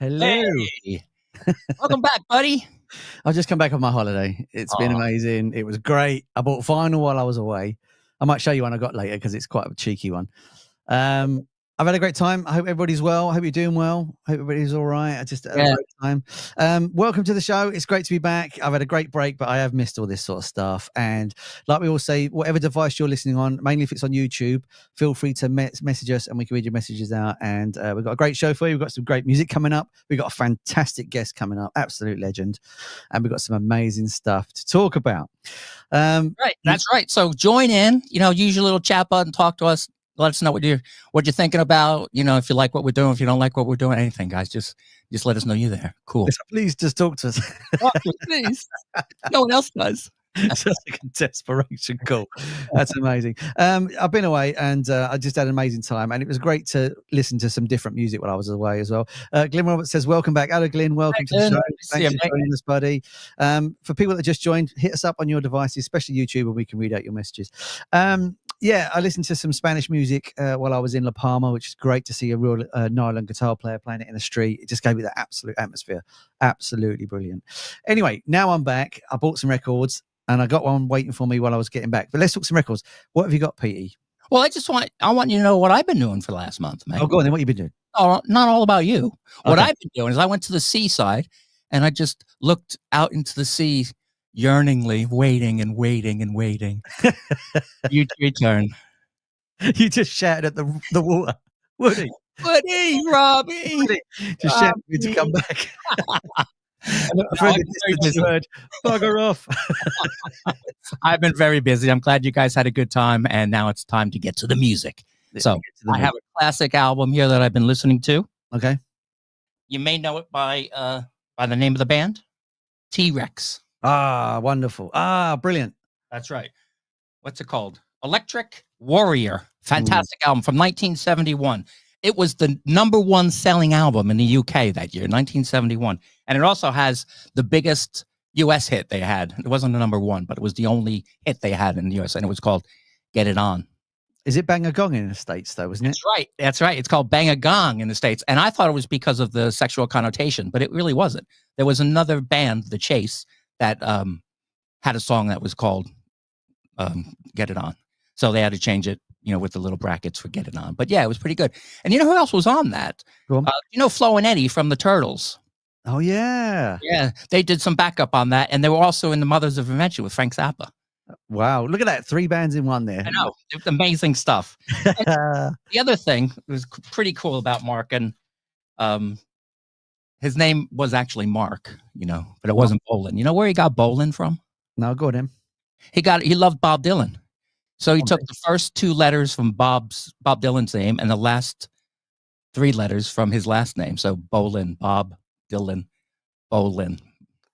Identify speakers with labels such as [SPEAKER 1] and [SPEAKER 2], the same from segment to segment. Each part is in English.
[SPEAKER 1] Hello.
[SPEAKER 2] Hey, welcome back, buddy.
[SPEAKER 1] I've just come back on my holiday. It's been amazing. It was great. I bought vinyl while I was away. I might show you one I got later because it's quite a cheeky one. I've had a great time. I hope everybody's well. I hope you're doing well. I hope everybody's all right. I just had a great time. Welcome to the show. It's great to be back. I've had a great break, but I have missed all this sort of stuff. And like we all say, whatever device you're listening on, mainly if it's on YouTube, feel free to message us and we can read your messages out. And we've got a great show for you. We've got some great music coming up. We've got a fantastic guest coming up, absolute legend. And we've got some amazing stuff to talk about.
[SPEAKER 2] Right, that's right. So join in, use your little chat button, talk to us. Let us know what you're thinking about. If you like what we're doing, if you don't like what we're doing, anything, guys, just let us know you're there. Cool.
[SPEAKER 1] Please just talk to us.
[SPEAKER 2] Please. No one else does.
[SPEAKER 1] It's like a desperation call. That's amazing. I've been away and I just had an amazing time, and it was great to listen to some different music while I was away as well. Glenn Roberts says, welcome back. Hello, Glenn. Welcome to the show. Thanks for joining us, buddy. For people that just joined, hit us up on your devices, especially YouTube, and we can read out your messages. Yeah, I listened to some Spanish music while I was in La Palma, which is great to see a real nylon guitar player playing it in the street. It just gave me that absolute atmosphere. Absolutely brilliant. Anyway, now I'm back. I bought some records and I got one waiting for me while I was getting back. But let's talk some records. What have you got, Petey?
[SPEAKER 2] Well, I want you to know what I've been doing for the last month, man.
[SPEAKER 1] Oh, go on then. What have you been doing?
[SPEAKER 2] Oh, not all about you. What I've been doing is I went to the seaside and I just looked out into the sea, yearningly waiting and waiting and waiting. You return.
[SPEAKER 1] You just shouted at the water. Woody,
[SPEAKER 2] Robbie.
[SPEAKER 1] Woody. Just shouted me to come back. Word, bugger off.
[SPEAKER 2] I've been very busy. I'm glad you guys had a good time, and now it's time to get to the music. So I have a classic album here that I've been listening to.
[SPEAKER 1] Okay.
[SPEAKER 2] You may know it by the name of the band, T-Rex.
[SPEAKER 1] Ah, wonderful. Ah, brilliant.
[SPEAKER 2] That's right. What's it called? Electric Warrior. Fantastic album from 1971. It was the #1 selling album in the UK that year, 1971. And it also has the biggest US hit they had. It wasn't the #1, but it was the only hit they had in the US, and it was called Get It On.
[SPEAKER 1] Is it Bang a Gong in the States, though, isn't it?
[SPEAKER 2] That's right. That's right. It's called Bang a Gong in the States. And I thought it was because of the sexual connotation, but it really wasn't. There was another band, The Chase, that had a song that was called Get It On. So they had to change it, with the little brackets for Get It On. But yeah, it was pretty good. And you know who else was on that? Flo and Eddie from the Turtles.
[SPEAKER 1] Oh, yeah.
[SPEAKER 2] Yeah, they did some backup on that. And they were also in The Mothers of Invention with Frank Zappa.
[SPEAKER 1] Wow. Look at that. 3 bands in one there.
[SPEAKER 2] I know. It's amazing stuff. The other thing that was pretty cool about Mark, and his name was actually Mark, but it wasn't Bolin. You know where he got Bolin from?
[SPEAKER 1] No, go on.
[SPEAKER 2] He loved Bob Dylan. So he took the first 2 letters from Bob Dylan's name and the last 3 letters from his last name. So Bolin, Bob Dylan, Bolin.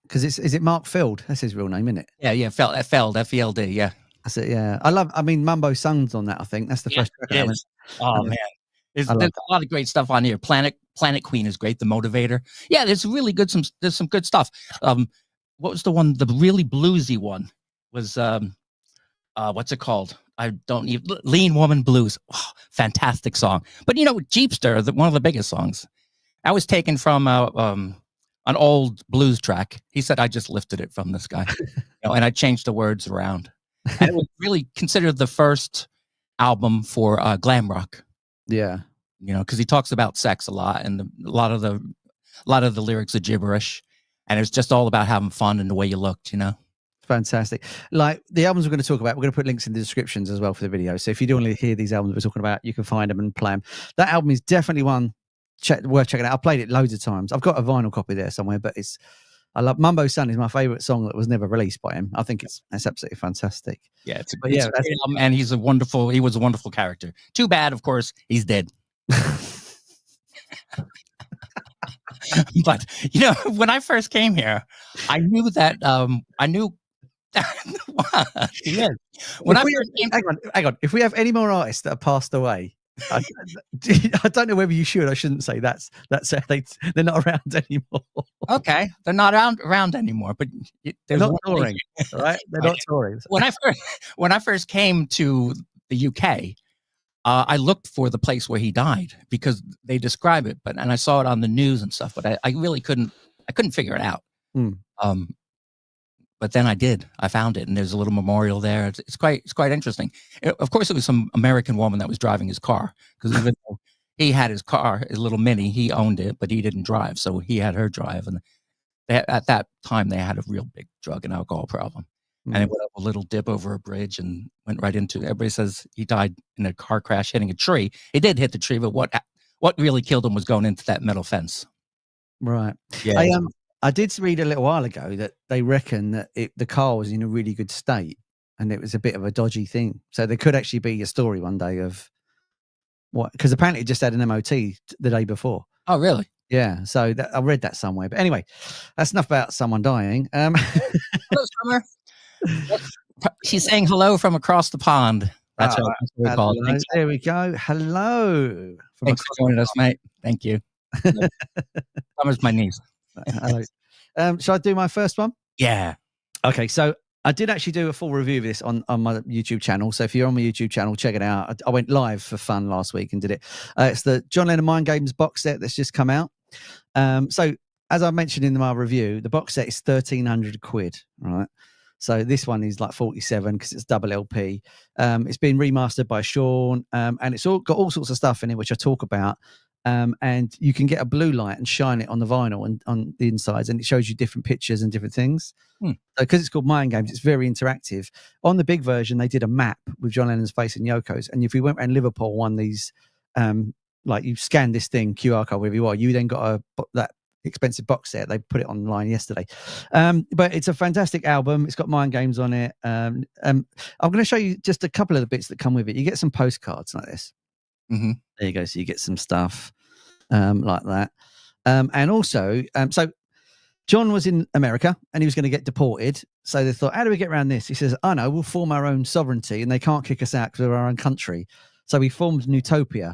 [SPEAKER 1] Because is it Mark Feld? That's his real name, isn't it?
[SPEAKER 2] Yeah, Feld, F-E-L-D, yeah.
[SPEAKER 1] That's it, yeah. Mambo Sun's on that, I think. That's the first track.
[SPEAKER 2] Oh, man. There's a lot of great stuff on here. Planet Queen is great, The Motivator. Yeah, there's some good stuff. What was the one, the really bluesy one was... what's it called? I don't even Lean Woman Blues. Oh, fantastic song. But Jeepster, one of the biggest songs. I was taken from an old blues track. He said I just lifted it from this guy, and I changed the words around. And it was really considered the first album for glam rock.
[SPEAKER 1] Yeah,
[SPEAKER 2] because he talks about sex a lot, and a lot of the lyrics are gibberish, and it's just all about having fun and the way you looked.
[SPEAKER 1] Fantastic. Like the albums we're going to talk about, we're going to put links in the descriptions as well for the video. So if you do want to hear these albums we're talking about, you can find them and play them. That album is definitely one worth checking out. I've played it loads of times. I've got a vinyl copy there somewhere, but I love Mambo Sun is my favorite song that was never released by him. I think it's absolutely fantastic.
[SPEAKER 2] Yeah, it's a great album, and he was a wonderful character. Too bad, of course, he's dead. But when I first came here, I knew that When
[SPEAKER 1] hang on. If we have any more artists that have passed away, I don't know whether you should. I shouldn't say that's they're not around anymore.
[SPEAKER 2] Okay, they're not around anymore. But
[SPEAKER 1] they're not touring, right? They're not touring.
[SPEAKER 2] When I first came to the UK, I looked for the place where he died because they describe it, and I saw it on the news and stuff, but I really couldn't figure it out. But then I did. I found it, and there's a little memorial there. It's quite interesting. Of course, it was some American woman that was driving his car, because even though he had his car, his little Mini, he owned it, but he didn't drive, so he had her drive. And at that time, they had a real big drug and alcohol problem. And it went up a little dip over a bridge and went right into. Everybody says he died in a car crash hitting a tree. He did hit the tree, but what really killed him was going into that metal fence.
[SPEAKER 1] Right.
[SPEAKER 2] Yeah.
[SPEAKER 1] I did read a little while ago that they reckon that the car was in a really good state and it was a bit of a dodgy thing. So there could actually be a story one day of what, because apparently it just had an MOT the day before.
[SPEAKER 2] Oh, really?
[SPEAKER 1] Yeah. So I read that somewhere. But anyway, that's enough about someone dying.
[SPEAKER 2] Hello, Summer. She's saying hello from across the pond. That's what we call it. Thanks.
[SPEAKER 1] There we go. Hello.
[SPEAKER 2] Thanks for joining us, mate. Thank you. Summer's my niece.
[SPEAKER 1] Hello. Shall I do my first one?
[SPEAKER 2] Yeah.
[SPEAKER 1] Okay, so I did actually do a full review of this on my YouTube channel. So if you're on my YouTube channel, check it out. I went live for fun last week and did it. It's the John Lennon Mind Games box set that's just come out. So as I mentioned in my review, the box set is 1,300 quid, right? So this one is like 47 because it's double LP. It's been remastered by Sean, and it's all got all sorts of stuff in it, which I talk about. And you can get a blue light and shine it on the vinyl and on the insides, and it shows you different pictures and different things. So because it's called Mind Games, it's very interactive. On the big version, they did a map with John Lennon's face and Yoko's. And if we went around Liverpool, one of these, like you scan this thing, QR code, wherever you are, you then got that expensive box set. They put it online yesterday. But it's a fantastic album. It's got Mind Games on it. I'm going to show you just a couple of the bits that come with it. You get some postcards like this.
[SPEAKER 2] Mm-hmm.
[SPEAKER 1] There you go. So you get some stuff like that. And also, so John was in America and he was going to get deported. So they thought, how do we get around this? He says, I know, we'll form our own sovereignty and they can't kick us out because we're our own country. So we formed Newtopia.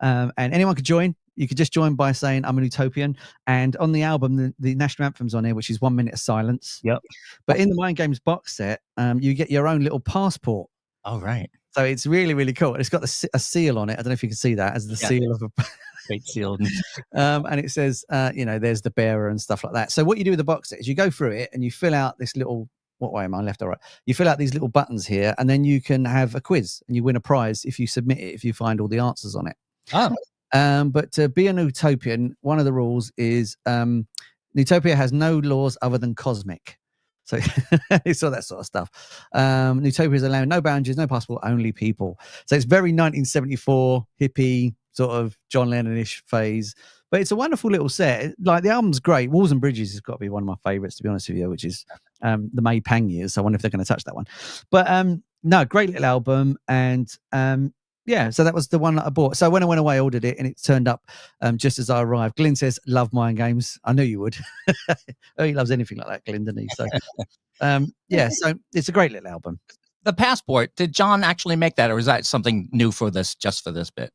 [SPEAKER 1] And anyone could join. You could just join by saying, I'm a Utopian. And on the album, the national anthem's on here, which is 1 minute of silence.
[SPEAKER 2] Yep.
[SPEAKER 1] But in the Mind Games box set, you get your own little passport.
[SPEAKER 2] Oh, right.
[SPEAKER 1] So it's really, really cool. It's got a seal on it. I don't know if you can see that as the seal of a
[SPEAKER 2] great seal.
[SPEAKER 1] And it says, there's the bearer and stuff like that. So what you do with the box set is you go through it and you fill out this little, what way am I, left or right? You fill out these little buttons here, and then you can have a quiz and you win a prize if you submit it, if you find all the answers on it.
[SPEAKER 2] Oh.
[SPEAKER 1] But to be an utopian, one of the rules is Newtopia has no laws other than cosmic. So it's all that sort of stuff. Newtopia is allowing no boundaries, no passport, only people. So it's very 1974 hippie sort of John Lennon-ish phase. But it's a wonderful little set. Like the album's great. Walls and Bridges has got to be one of my favorites, to be honest with you, which is the May Pang years. So I wonder if they're going to touch that one. But no, great little album. And yeah, so that was the one that I bought. So when I went away, I ordered it and it turned up just as I arrived. Glyn says, love Mind Games. I knew you would. Oh, he loves anything like that, Glyn, doesn't he? So yeah, so it's a great little album.
[SPEAKER 2] The passport, did John actually make that, or is that something new for this, just for this bit?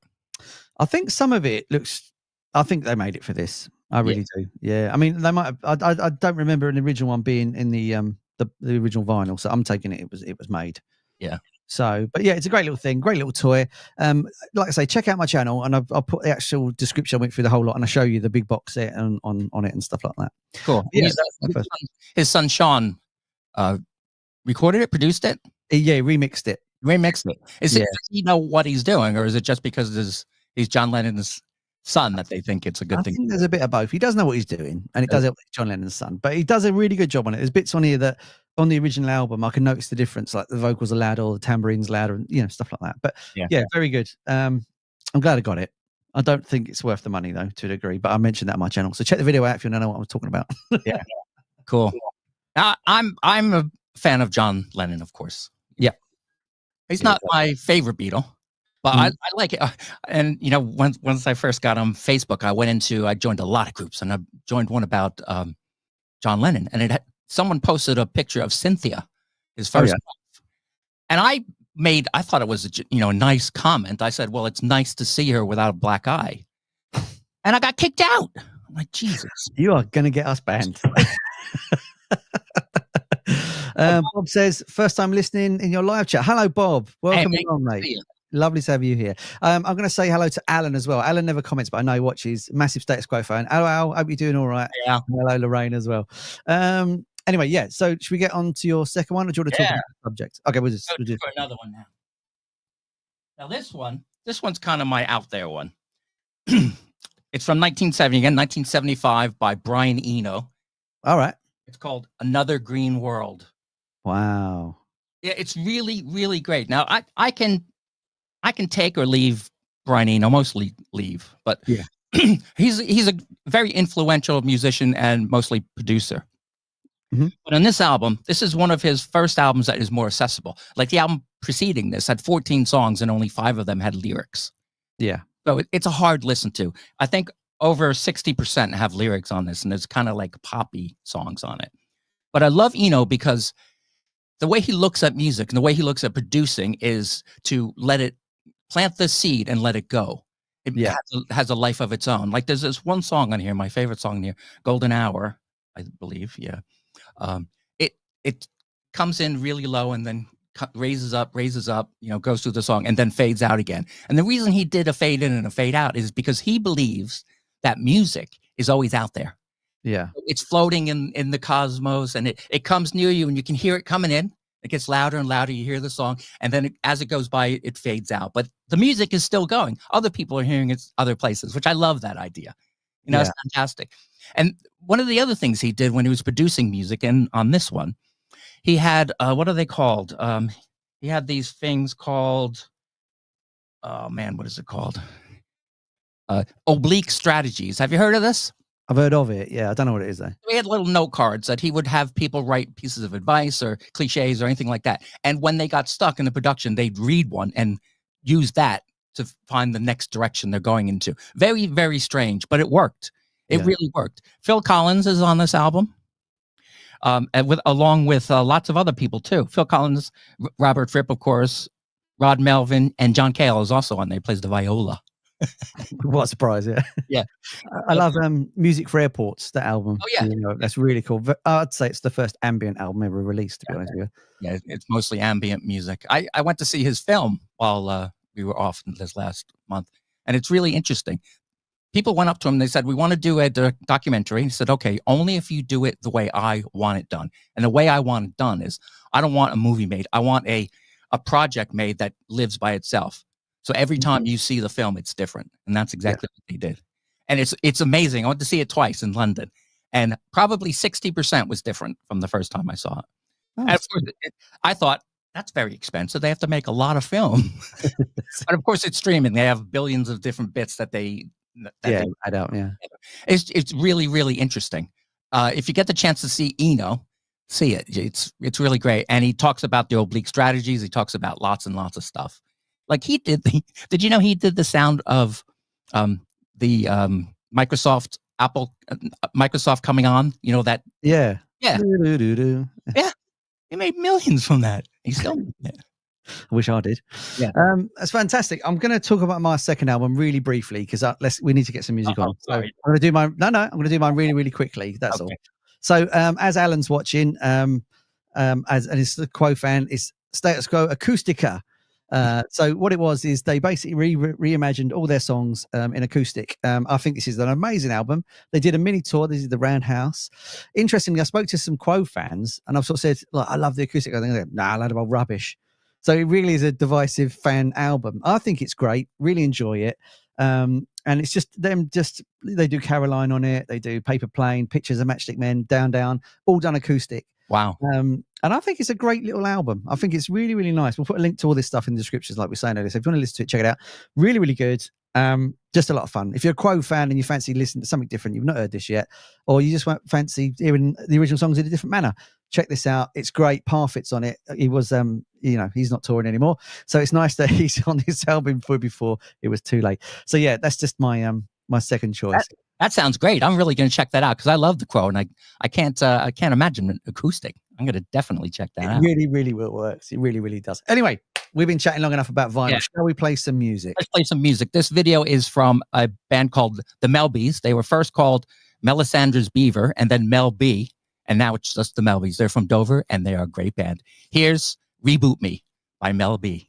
[SPEAKER 1] I think some of it looks, I think they made it for this. I really do. Yeah. I mean, they might have, I don't remember an original one being in the original vinyl. So I'm taking it was made.
[SPEAKER 2] Yeah.
[SPEAKER 1] So, but yeah, it's a great little thing, great little toy. Like I say, check out my channel and I'll put the actual description. I went through the whole lot and I show you the big box set and on it and stuff like that.
[SPEAKER 2] Cool.
[SPEAKER 1] Yeah,
[SPEAKER 2] his son Sean recorded it, produced it.
[SPEAKER 1] Yeah, remixed it.
[SPEAKER 2] Remixed it. Does he know what he's doing, or is it just because he's John Lennon's son that they think it's a good thing?
[SPEAKER 1] I think there's a bit of both. He does know what he's doing, and it does help John Lennon's son, but he does a really good job on it. There's bits on here that on the original album I can notice the difference, like the vocals are louder or the tambourine's louder, and stuff like that. But yeah, very good. I'm glad I got it. I don't think it's worth the money though, to a degree, but I mentioned that on my channel. So check the video out if you know what I'm talking about.
[SPEAKER 2] Yeah, cool. Now, I'm a fan of John Lennon, of course.
[SPEAKER 1] Yeah,
[SPEAKER 2] he's not my favorite Beatle, but I like it. And once I first got on Facebook, I joined a lot of groups, and I joined one about John Lennon, and someone posted a picture of Cynthia, his first wife, and I thought it was a nice comment. I said, well, it's nice to see her without a black eye, and I got kicked out. I'm like, Jesus,
[SPEAKER 1] you are going to get us banned. Bob says, first time listening in your live chat. Hello, Bob. Welcome along, mate. Lovely to have you here. I'm going to say hello to Alan as well. Alan never comments, but I know he watches. Massive Status Quo fan. Hello, Al. Hope you're doing all right.
[SPEAKER 2] Yeah.
[SPEAKER 1] Hello, Lorraine as well. Anyway, yeah. So should we get on to your second one, or do you want to talk about the subject? Okay, we'll do
[SPEAKER 2] for another one now. Now this one's kind of my out there one. It's from 1970 again, 1975 by Brian Eno.
[SPEAKER 1] All right.
[SPEAKER 2] It's called Another Green World.
[SPEAKER 1] Wow.
[SPEAKER 2] Yeah, it's really, really great. Now I can take or leave Brian Eno, mostly leave, but
[SPEAKER 1] yeah.
[SPEAKER 2] he's a very influential musician and mostly producer. Mm-hmm. But on this album, this is one of his first albums that is more accessible. Like the album preceding this had 14 songs and only 5 of them had lyrics.
[SPEAKER 1] Yeah.
[SPEAKER 2] So it's a hard listen to. I think over 60% have lyrics on this, and there's kind of like poppy songs on it. But I love Eno because the way he looks at music and the way he looks at producing is to let it plant the seed and let it go. It has a life of its own. Like there's this one song on here, my favorite song here, Golden Hour, I believe. Yeah. It comes in really low and then raises up, goes through the song and then fades out again. And the reason he did a fade in and a fade out is because he believes that music is always out there.
[SPEAKER 1] Yeah.
[SPEAKER 2] It's floating in the cosmos, and it comes near you and you can hear it coming in. It gets louder and louder. You hear the song, and then as it goes by, it fades out. But the music is still going. Other people are hearing it other places, which I love that idea. It's fantastic. And one of the other things he did when he was producing music, and on this one, he had, what are they called? He had these things called, oh man, what is it called? Oblique strategies. Have you heard of this?
[SPEAKER 1] I've heard of it. Yeah, I don't know what it is though.
[SPEAKER 2] We had little note cards that he would have people write pieces of advice or cliches or anything like that. And when they got stuck in the production, they'd read one and use that to find the next direction they're going into. Very, very strange, but it worked. It really worked. Phil Collins is on this album, along with lots of other people too. Phil Collins, Robert Fripp, of course, Rod Melvin, and John Cale is also on there. He plays the viola.
[SPEAKER 1] What a surprise! Yeah. I love Music for Airports, that album.
[SPEAKER 2] Oh yeah,
[SPEAKER 1] that's really cool. I'd say it's the first ambient album ever released, to be honest with
[SPEAKER 2] you. Yeah, it's mostly ambient music. I went to see his film while we were off this last month, and it's really interesting. People went up to him and they said, "We want to do a documentary." He said, "Okay, only if you do it the way I want it done." And the way I want it done is, I don't want a movie made. I want a project made that lives by itself. So every time you see the film, it's different. And that's exactly what they did. And it's amazing. I went to see it twice in London, and probably 60% was different from the first time I saw it. Oh, and of course, I thought, that's very expensive. They have to make a lot of film. But of course, it's streaming. They have billions of different bits that they
[SPEAKER 1] add out. Yeah.
[SPEAKER 2] It's really, really interesting. If you get the chance to see Eno, see it. It's really great. And he talks about the oblique strategies. He talks about lots and lots of stuff. Like he did did you know he did the sound of the Microsoft coming on? You know that?
[SPEAKER 1] Yeah.
[SPEAKER 2] Yeah. Yeah. He made millions from that. He still made it.
[SPEAKER 1] I wish I did.
[SPEAKER 2] Yeah.
[SPEAKER 1] That's fantastic. I'm going to talk about my second album really briefly because we need to get some music on. So
[SPEAKER 2] sorry.
[SPEAKER 1] I'm going to do mine. I'm going to do mine really, really quickly. That's all. So as Alan's watching, and it's the Quo fan, it's Status Quo Acoustica. So what it was is they basically reimagined all their songs in acoustic. I think this is an amazing album. They did a mini tour. This is the Roundhouse. Interestingly, I spoke to some Quo fans and I've sort of said, look, I love the acoustic. I think, nah, a load of old rubbish. So it really is a divisive fan album. I think it's great. Really enjoy it. And it's just them. They do Caroline on it. They do Paper Plane, Pictures of Matchstick Men, Down, all done acoustic.
[SPEAKER 2] Wow.
[SPEAKER 1] And I think it's a great little album. I think it's really, really nice. We'll put a link to all this stuff in the descriptions, like we're saying earlier. So if you want to listen to it, check it out. Really, really good. Just a lot of fun. If you're a Quo fan and you fancy listening to something different, you've not heard this yet, or you just fancy hearing the original songs in a different manner, check this out. It's great. Parfit's on it. He was, he's not touring anymore. So it's nice that he's on this album before it was too late. So yeah, that's just my my second choice.
[SPEAKER 2] That sounds great. I'm really going to check that out because I love the Quo, and I can't imagine an acoustic. I'm going to definitely check that out.
[SPEAKER 1] It really, really works. It really, really does. Anyway, we've been chatting long enough about vinyl. Yeah. Shall we play some music?
[SPEAKER 2] Let's play some music. This video is from a band called the Melbies. They were first called Melisandre's Beaver and then Mel B, and now it's just the Melbies. They're from Dover, and they are a great band. Here's Reboot Me by Mel B.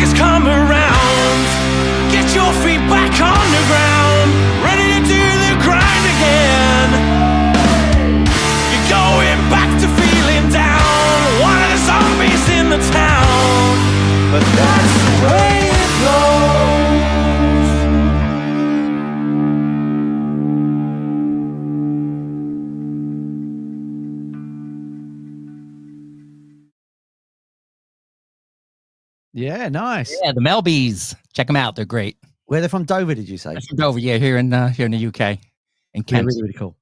[SPEAKER 3] has come around. Get your feet back on the ground, ready to do the grind again. You're going back to feeling down, one of the zombies in the town. But that's the way it goes.
[SPEAKER 1] Yeah, nice.
[SPEAKER 2] Yeah, the Melbies. Check them out. They're great.
[SPEAKER 1] Where they're from? Dover, did you say?
[SPEAKER 2] They're from Dover, yeah, here in the UK. In Kent.
[SPEAKER 1] Really, really cool.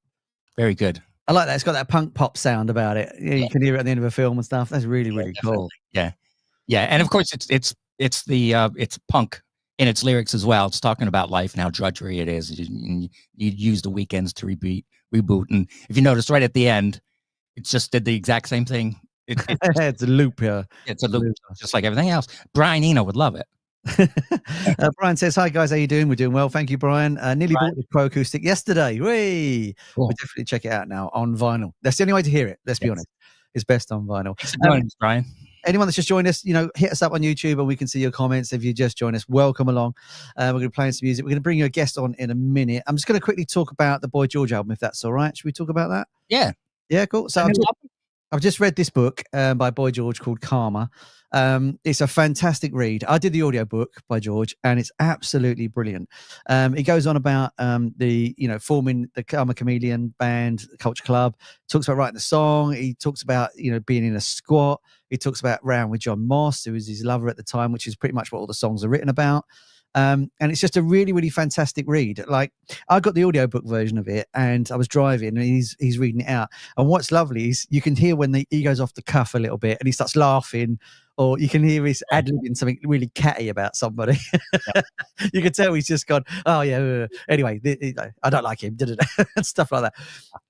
[SPEAKER 2] Very good.
[SPEAKER 1] I like that. It's got that punk pop sound about it. Yeah, you can hear it at the end of a film and stuff. That's really, really cool.
[SPEAKER 2] Yeah, yeah, and of course it's punk in its lyrics as well. It's talking about life and how drudgery it is. You use the weekends to reboot, and if you notice, right at the end, it just did the exact same thing.
[SPEAKER 1] It's a loop here.
[SPEAKER 2] It's a loop, just like everything else. Brian Eno would love it.
[SPEAKER 1] Brian says, "Hi guys, how you doing? We're doing well, thank you, Brian. Nearly bought the Pro Acoustic yesterday. Whee!
[SPEAKER 2] Cool.
[SPEAKER 1] We'll definitely check it out now on vinyl. That's the only way to hear it. Let's be honest. It's best on vinyl.
[SPEAKER 2] Thanks for joining us, Brian.
[SPEAKER 1] Anyone that's just joined us, hit us up on YouTube and we can see your comments. If you just joined us, welcome along. We're going to play some music. We're going to bring you a guest on in a minute. I'm just going to quickly talk about the Boy George album, if that's all right. Should we talk about that?
[SPEAKER 2] Yeah.
[SPEAKER 1] Yeah, cool. So I've just read this book by Boy George called Karma. It's a fantastic read. I did the audiobook by George and it's absolutely brilliant. It goes on about forming the Karma Chameleon band, Culture Club, talks about writing the song. He talks about, being in a squat. He talks about round with John Moss, who was his lover at the time, which is pretty much what all the songs are written about. And it's just a really, really fantastic read. Like, I got the audiobook version of it and I was driving and he's reading it out. And what's lovely is you can hear when he goes off the cuff a little bit and he starts laughing, or you can hear he's ad-libbing something really catty about somebody. Yep. You can tell he's just gone, oh yeah, anyway, I don't like him, and stuff like that.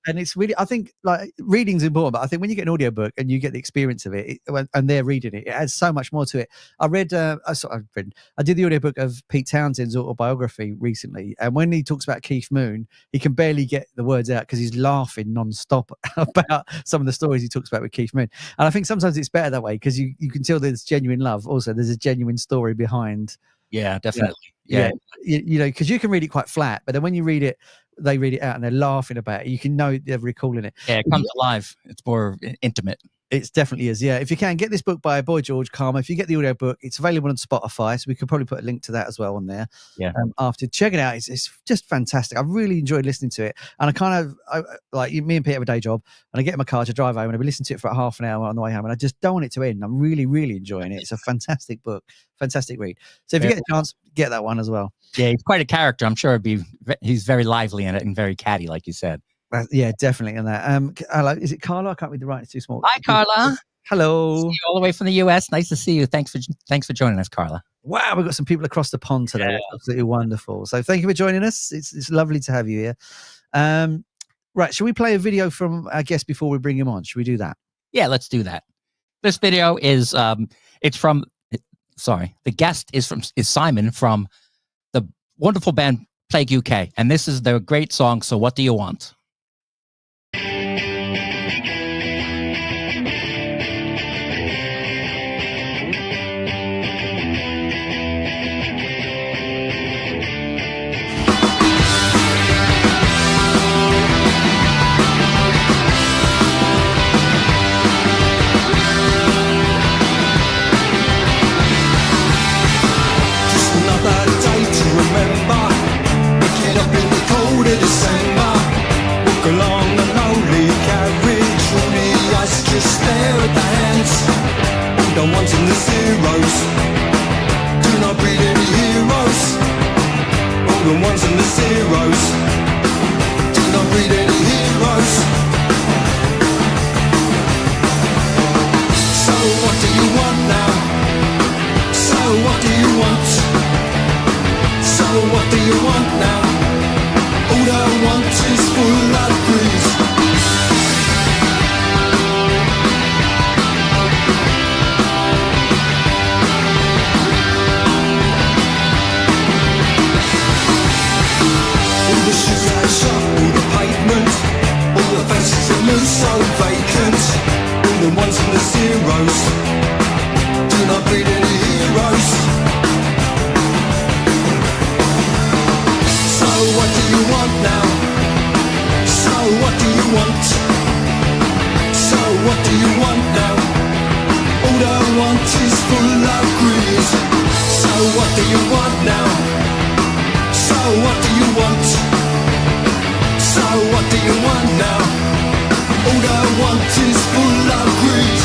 [SPEAKER 1] And it's really, I think, like, reading's important, but I think when you get an audiobook and you get the experience of it, and they're reading it, it adds so much more to it. I did the audiobook of Pete Townshend's autobiography recently, and when he talks about Keith Moon, he can barely get the words out because he's laughing non-stop about some of the stories he talks about with Keith Moon. And I think sometimes it's better that way because you can tell there's genuine love. Also, there's a genuine story behind.
[SPEAKER 2] Yeah, definitely.
[SPEAKER 1] Yeah. Because you can read it quite flat, but then when you read it, they read it out and they're laughing about it. You can know they're recalling it.
[SPEAKER 2] Yeah, it comes alive. It's more intimate. It
[SPEAKER 1] definitely is. Yeah. If you can get this book by Boy George, Karma, if you get the audio book, it's available on Spotify. So we could probably put a link to that as well on there.
[SPEAKER 2] Yeah.
[SPEAKER 1] After check it out. It's just fantastic. I really enjoyed listening to it. And me and Pete have a day job and I get in my car to drive home and I've been listening to it for half an hour on the way home. And I just don't want it to end. I'm really, really enjoying it. It's a fantastic book, fantastic read. So if you get a chance, get that one as well.
[SPEAKER 2] Yeah. He's quite a character. I'm sure he's very lively in it and very catty, like you said.
[SPEAKER 1] Yeah, definitely in that. Hello, is it Carla? I can't read the right. It's too small.
[SPEAKER 2] Hi, Carla.
[SPEAKER 1] Hello.
[SPEAKER 2] See you all the way from the US. Nice to see you. Thanks for joining us, Carla.
[SPEAKER 1] Wow, we've got some people across the pond today. Yeah. Absolutely wonderful. So thank you for joining us. It's lovely to have you here. Right, should we play a video from our guest before we bring him on? Should we do that?
[SPEAKER 2] Yeah, let's do that. This video is the guest is Simon from the wonderful band Plague UK, and this is their great song, So What Do You Want?
[SPEAKER 3] December, walk along the lonely carriage, all the ice, just stare at the hands, all the ones and the zeros, do not breed any heroes, all the ones and the zeros, do not breed any heroes. So what do you want now? So what do you want? So what do you want now? All I want is full of breeze. All the shoes I shop, all the pavement, all the faces that look so vacant, all the ones and the zeros, do not breed any heroes. want is full of greed.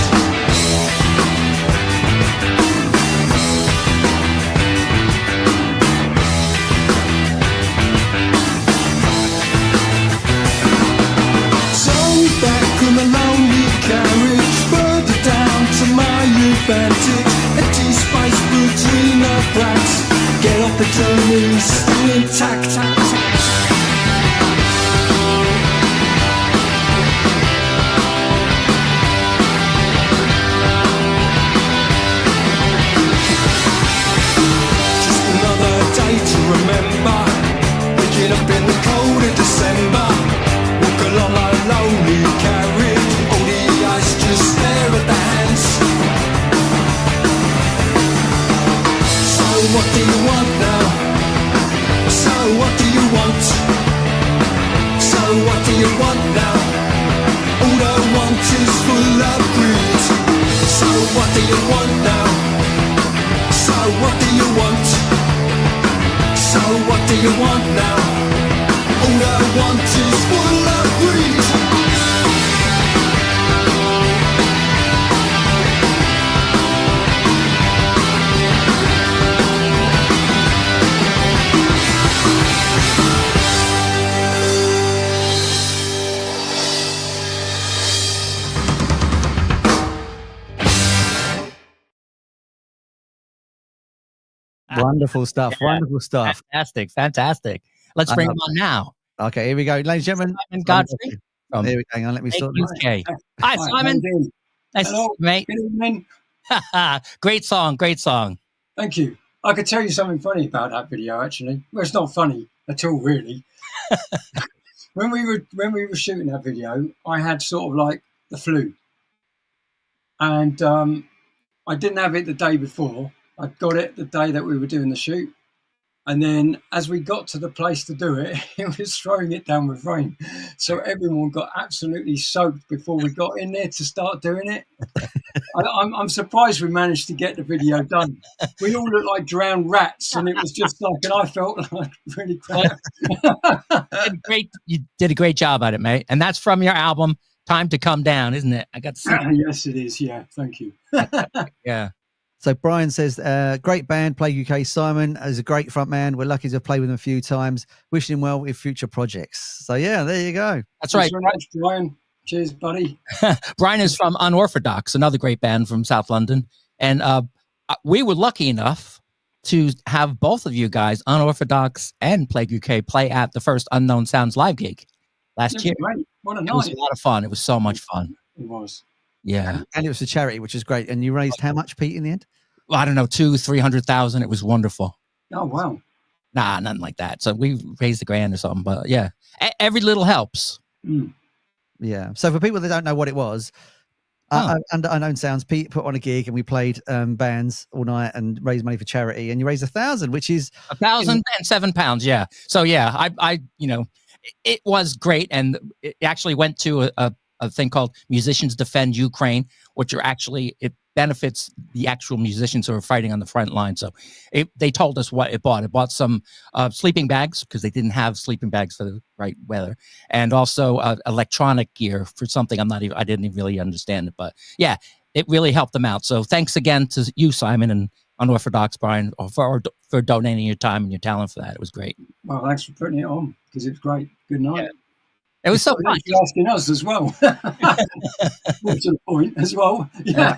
[SPEAKER 3] So back in the lonely carriage, further down to my advantage. Empty space between the cracks. Get off the journey, still intact. Just another day to remember. Waking up in the cold of December. Walk along a lonely carriage. All the eyes just stare at the hands. So what do you want now? So what do you want? So what do you want now? All I want is full of greed. So what do you want now? So what do you want? So what do you want now? All I want is full of greed.
[SPEAKER 1] Wonderful stuff.
[SPEAKER 2] Yeah.
[SPEAKER 1] Wonderful stuff.
[SPEAKER 2] Fantastic. Let's bring
[SPEAKER 1] I
[SPEAKER 2] them on now.
[SPEAKER 1] Okay, here we go, ladies and gentlemen.
[SPEAKER 2] Simon Godfrey.
[SPEAKER 1] Here we go. Hang on, let me sort this.
[SPEAKER 2] UK. Hi, Simon. Nice to see
[SPEAKER 4] Hello,
[SPEAKER 2] you, mate.
[SPEAKER 4] good evening.
[SPEAKER 2] Great song.
[SPEAKER 4] Thank you. I could tell you something funny about that video, actually. Well, it's not funny at all, really. When we were shooting that video, I had sort of like the flu, and I didn't have it the day before. I got it the day that we were doing the shoot, and then as we got to the place to do it, it was throwing it down with rain, so everyone got absolutely soaked before we got in there to start doing it. I'm surprised we managed to get the video done. We all looked like drowned rats, and it was just like, and I felt like really crap.
[SPEAKER 2] You did a great job at it, mate. And that's from your album, Time to Come Down, isn't it? I got to see.
[SPEAKER 4] Yes, it is. Yeah, thank you.
[SPEAKER 2] Yeah.
[SPEAKER 1] So Brian says, great band, Play UK. Simon is a great front man. We're lucky to have played with him a few times. Wishing him well with future projects. So yeah, there you go.
[SPEAKER 2] That's right.
[SPEAKER 4] Thanks very much, Brian. Cheers, buddy.
[SPEAKER 2] Brian is from Unorthodox, another great band from South London. And we were lucky enough to have both of you guys, Unorthodox and Plague UK, play at the first Unknown Sounds live gig last year.
[SPEAKER 4] Great. What a
[SPEAKER 2] It
[SPEAKER 4] night.
[SPEAKER 2] was a lot of fun. It was so much fun.
[SPEAKER 4] It was.
[SPEAKER 2] Yeah.
[SPEAKER 1] And it was a charity, which is great. And you raised how much, Pete, in the end?
[SPEAKER 2] Well, I don't know, 200,000-300,000. It was wonderful.
[SPEAKER 4] Oh, wow.
[SPEAKER 2] Nah, nothing like that. So we raised $1,000 or something. But yeah, every little helps.
[SPEAKER 4] Mm.
[SPEAKER 1] Yeah. So for people that don't know what it was, under Unknown Sounds, Pete put on a gig and we played bands all night and raised money for charity. And you raised 1,000, which is
[SPEAKER 2] £1,007. Yeah. So yeah, I it was great, and it actually went to a thing called Musicians Defend Ukraine, which are actually, it benefits the actual musicians who are fighting on the front line. So they told us what it bought. It bought some sleeping bags, because they didn't have sleeping bags for the right weather, and also electronic gear for something I didn't even really understand it, but yeah, it really helped them out. So thanks again to you, Simon, and Unorthodox Brian, for donating your time and your talent for that. It was great.
[SPEAKER 4] Well, thanks for putting it on, because it was great. Good night.
[SPEAKER 2] Yeah. It was so fun.
[SPEAKER 4] Thanks for asking us as well. More to the point as well. Yeah.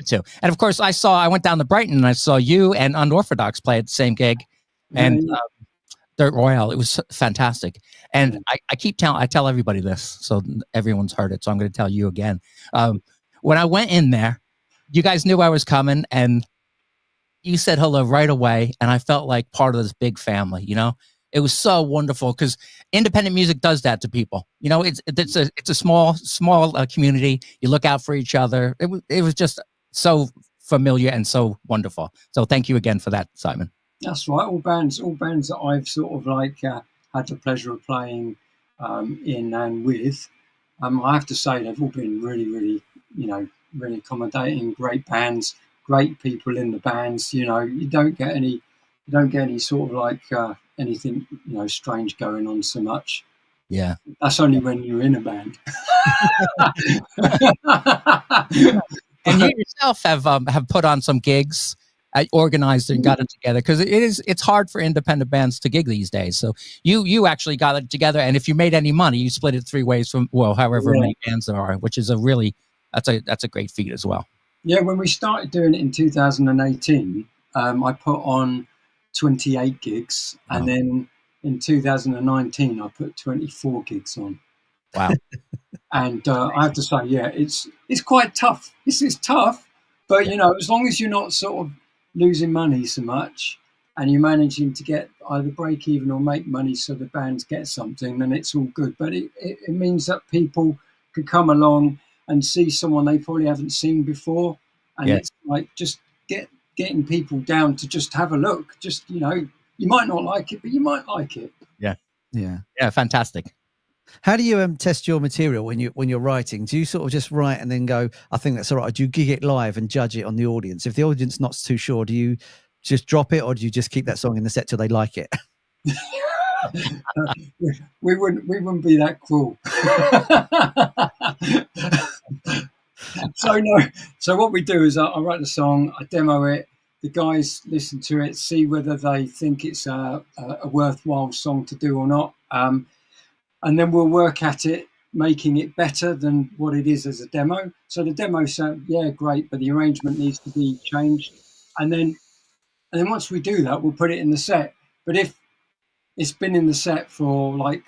[SPEAKER 2] Too. And of course, I went down to Brighton and I saw you and Unorthodox play at the same gig, and Dirt Royale. It was fantastic. And I tell everybody this, so everyone's heard it. So I'm going to tell you again. When I went in there, you guys knew I was coming, and you said hello right away, and I felt like part of this big family. You know, it was so wonderful, because independent music does that to people. You know, it's a small community. You look out for each other. It was just so familiar and so wonderful. So thank you again for that, Simon.
[SPEAKER 4] That's right. All bands that I've sort of like had the pleasure of playing in and with, I have to say they've all been really, really, really accommodating. Great bands, great people in the bands. You know, you don't get any sort of like anything strange going on so much.
[SPEAKER 2] Yeah.
[SPEAKER 4] That's only when you're in a band.
[SPEAKER 2] And you yourself have put on some gigs, organized and got it together, because it's hard for independent bands to gig these days. So you actually got it together, and if you made any money, you split it 3 ways from however many bands there are, which is that's a great feat as well.
[SPEAKER 4] Yeah, when we started doing it in 2018, I put on 28 gigs, and then in 2019 I put 24 gigs on.
[SPEAKER 2] Wow.
[SPEAKER 4] And I have to say, yeah, it's quite tough. It's tough, but as long as you're not sort of losing money so much, and you're managing to get either break even or make money so the bands get something, then it's all good. But it means that people could come along and see someone they probably haven't seen before, and it's like just getting people down to just have a look. Just you might not like it, but you might like it.
[SPEAKER 2] Yeah, fantastic.
[SPEAKER 1] How do you test your material when you're writing? Do you sort of just write and then go, I think that's all right? Do you gig it live and judge it on the audience? If the audience not too sure, do you just drop it, or do you just keep that song in the set till they like it?
[SPEAKER 4] we wouldn't be that cruel. So what we do is I write the song, I demo it, the guys listen to it, see whether they think it's a worthwhile song to do or not. And then we'll work at it, making it better than what it is as a demo. So the demo sounds, great, but the arrangement needs to be changed. And then once we do that, we'll put it in the set. But if it's been in the set for like